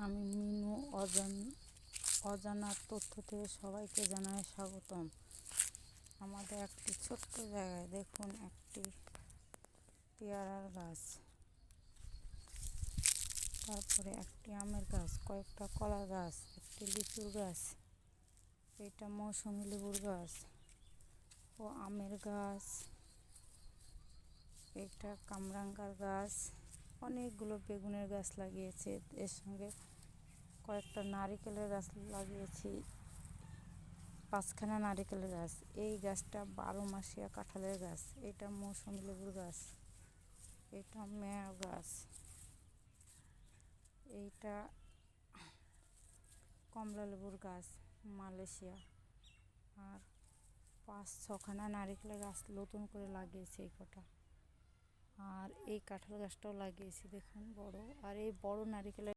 আমি মিনু অজানা তথ্য থেকে সবাইকে জানাই স্বাগতম। আমাদের একটি ছোট্ট জায়গায় দেখুন একটি পেয়ারার গাছ, তারপরে একটি আমের গাছ, কয়েকটা কলা গাছ, একটি লিচুর গাছ, এটা মৌসুমী লেবুর গাছ ও আমের গাছ, এটা কামরাঙ্গার গাছ, অনেকগুলো বেগুনের গাছ লাগিয়েছে। এর সঙ্গে কয়েকটা নারিকেলের গাছ লাগিয়েছি, 5খানা নারিকেলের গাছ। এই গাছটা 12 মাসিয়া কাঁঠালের গাছ, এটা মৌসুমী লেবুর গাছ, এটা মেয়া গাছ, এইটা কমলা লেবুর গাছ মালয়েশিয়া। আর 5-6খানা নারিকেলের গাছ নতুন করে লাগিয়েছি এই কটা। আর এই কাঁঠাল গাছটাও লাগিয়েছি দেখুন বড়। আর এই বড় নারিকেলের